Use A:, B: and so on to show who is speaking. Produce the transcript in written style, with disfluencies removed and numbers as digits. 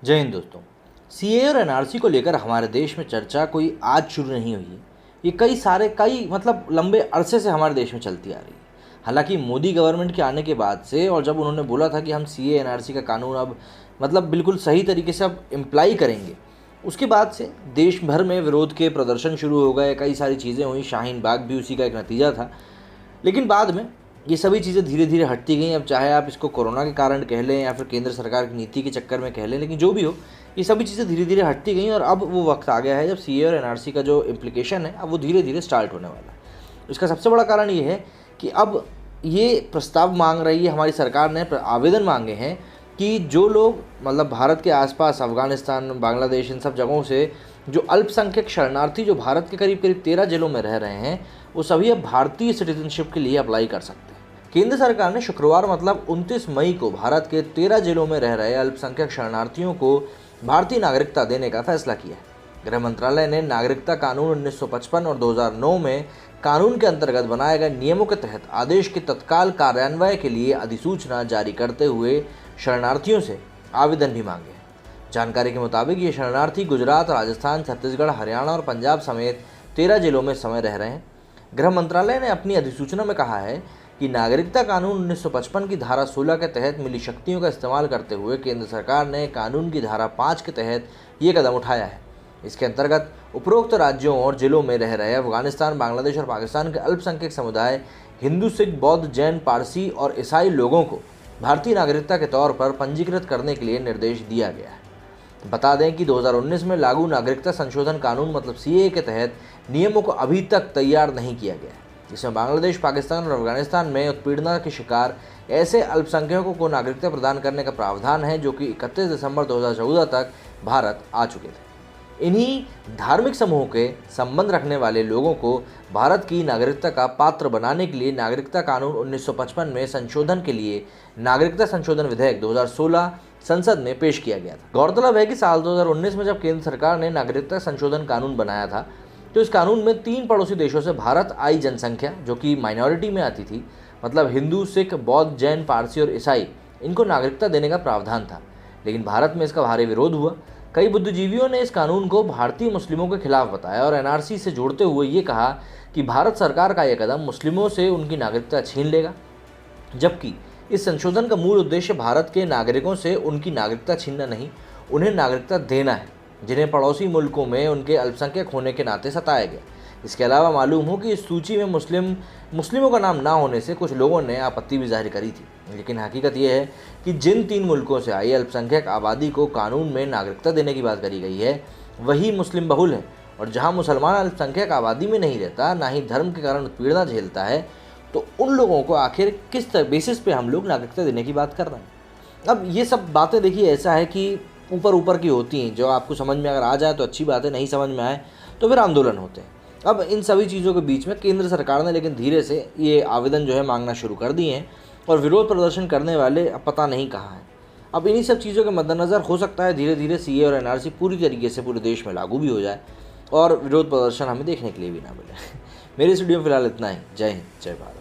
A: जय हिंद दोस्तों। सीएए और एनआरसी को लेकर हमारे देश में चर्चा कोई आज शुरू नहीं हुई है। ये कई लंबे अरसे से हमारे देश में चलती आ रही है। हालांकि मोदी गवर्नमेंट के आने के बाद से और जब उन्होंने बोला था कि हम सीएए एनआरसी का कानून अब बिल्कुल सही तरीके से अब इम्प्लाई करेंगे, उसके बाद से देश भर में विरोध के प्रदर्शन शुरू हो गए। कई सारी चीज़ें हुई, शाहीन बाग भी उसी का एक नतीजा था। लेकिन बाद में ये सभी चीज़ें धीरे धीरे हटती गई। अब चाहे आप इसको कोरोना के कारण कह लें या फिर केंद्र सरकार की नीति के चक्कर में कह लें, लेकिन जो भी हो, ये सभी चीज़ें धीरे धीरे हटती गई और अब वो वक्त आ गया है जब सीए और एनआरसी का जो इम्प्लीकेशन है अब वो धीरे धीरे स्टार्ट होने वाला है। इसका सबसे बड़ा कारण ये है कि अब ये प्रस्ताव मांग रही है हमारी सरकार ने, आवेदन मांगे हैं कि जो लोग भारत के आसपास अफ़गानिस्तान, बांग्लादेश, इन सब जगहों से जो अल्पसंख्यक शरणार्थी जो भारत के करीब 13 जिलों में रह रहे हैं, वो सभी अब भारतीय सिटीजनशिप के लिए अप्लाई कर सकते हैं। केंद्र सरकार ने शुक्रवार 29 मई को भारत के 13 जिलों में रह रहे अल्पसंख्यक शरणार्थियों को भारतीय नागरिकता देने का फैसला किया है। गृह मंत्रालय ने नागरिकता कानून 1955 और 2009 में कानून के अंतर्गत बनाए गए नियमों के तहत आदेश के तत्काल कार्यान्वयन के लिए अधिसूचना जारी करते हुए शरणार्थियों से आवेदन भी मांगे हैं। जानकारी के मुताबिक ये शरणार्थी गुजरात, राजस्थान, छत्तीसगढ़, हरियाणा और पंजाब समेत 13 जिलों में समय रह रहे हैं। गृह मंत्रालय ने अपनी अधिसूचना में कहा है कि नागरिकता कानून 1955 की धारा 16 के तहत मिली शक्तियों का इस्तेमाल करते हुए केंद्र सरकार ने कानून की धारा 5 के तहत ये कदम उठाया है। इसके अंतर्गत उपरोक्त राज्यों और जिलों में रह रहे अफगानिस्तान, बांग्लादेश और पाकिस्तान के अल्पसंख्यक समुदाय हिंदू, सिख, बौद्ध, जैन, पारसी और ईसाई लोगों को भारतीय नागरिकता के तौर पर पंजीकृत करने के लिए निर्देश दिया गया है। बता दें कि 2019 में लागू नागरिकता संशोधन कानून सीएए के तहत नियमों को अभी तक तैयार नहीं किया गया है, जिसमें बांग्लादेश, पाकिस्तान और अफगानिस्तान में उत्पीड़न के शिकार ऐसे अल्पसंख्यकों को नागरिकता प्रदान करने का प्रावधान है जो कि 31 दिसंबर 2014 तक भारत आ चुके थे। इन्हीं धार्मिक समूहों के संबंध रखने वाले लोगों को भारत की नागरिकता का पात्र बनाने के लिए नागरिकता कानून 1955 में संशोधन के लिए नागरिकता संशोधन विधेयक 2016 संसद में पेश किया गया था। गौरतलब है कि साल 2019 में जब केंद्र सरकार ने नागरिकता संशोधन कानून बनाया था तो इस कानून में 3 पड़ोसी देशों से भारत आई जनसंख्या, जो कि माइनॉरिटी में आती थी, हिंदू, सिख, बौद्ध, जैन, पारसी और ईसाई, इनको नागरिकता देने का प्रावधान था। लेकिन भारत में इसका भारी विरोध हुआ। कई बुद्धिजीवियों ने इस कानून को भारतीय मुस्लिमों के खिलाफ बताया और एनआरसी से जोड़ते हुए ये कहा कि भारत सरकार का यह कदम मुस्लिमों से उनकी नागरिकता छीन लेगा, जबकि इस संशोधन का मूल उद्देश्य भारत के नागरिकों से उनकी नागरिकता छीनना नहीं, उन्हें नागरिकता देना है जिन्हें पड़ोसी मुल्कों में उनके अल्पसंख्यक होने के नाते सताया गया। इसके अलावा मालूम हो कि इस सूची में मुस्लिमों का नाम ना होने से कुछ लोगों ने आपत्ति भी जाहिर करी थी। लेकिन हकीकत यह है कि जिन 3 मुल्कों से आई अल्पसंख्यक आबादी को कानून में नागरिकता देने की बात करी गई है, वही मुस्लिम बहुल है, और जहां मुसलमान अल्पसंख्यक आबादी में नहीं रहता, ना ही धर्म के कारण उत्पीड़न झेलता है, तो उन लोगों को आखिर किस बेसिस पे हम लोग नागरिकता देने की बात कर रहे हैं। अब ये सब बातें देखिए, ऐसा है कि ऊपर की होती हैं, जो आपको समझ में अगर आ जाए तो अच्छी बात है, नहीं समझ में आए तो फिर आंदोलन होते हैं। अब इन सभी चीज़ों के बीच में केंद्र सरकार ने लेकिन धीरे से ये आवेदन जो है मांगना शुरू कर दिए हैं और विरोध प्रदर्शन करने वाले अब पता नहीं कहाँ हैं। अब इन्हीं सब चीज़ों के मद्देनज़र हो सकता है धीरे धीरे सीए और एनआरसी पूरी तरीके से पूरे देश में लागू भी हो जाए और विरोध प्रदर्शन हमें देखने के लिए भी ना मिले। मेरी इस वीडियो में फिलहाल इतना ही। जय हिंद, जय भारत।